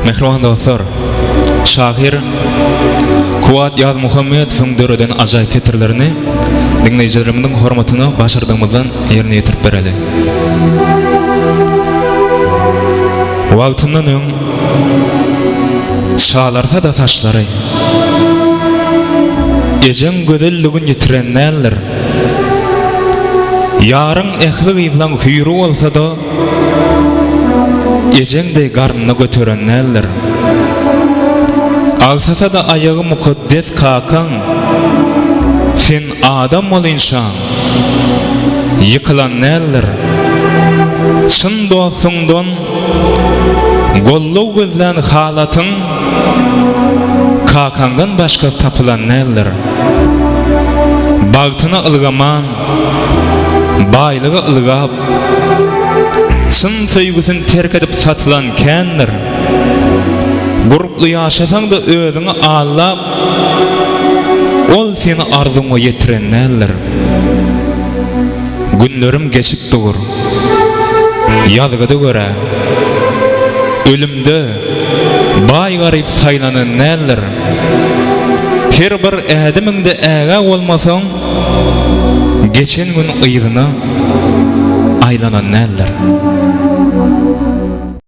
Mehriban dostlar, şair Kuat Yaz Muhammedov'un döreden ajaýyp fetirlerini dinleyijilerimizin hormatyny başardığımızdan yerine ýetirip bereli. Wagtyndan öň şalarsa da taşlary ejen gözelligin ýitirenler yarın ehli gyzlan hüýri bolsa da ejende garnyna göterenler alsasa da ayağı mukaddes kakan sen adam ol inşan yıkılanlar çın dostundan gollu gözlen halatın kakandan başka tapılanlar bagtına ılgaman baylığı ılgap çın söýgüsün terk edip satılan kenler guruplu yaşasan da özüňi allap ol seni arzuňa ýetirenler günlerim geçip dur ýazgyda göre ölümde bay garyp saýlananlar her bir ädimiňde äge bolmasaň geçen gün ýygyna aýlananlar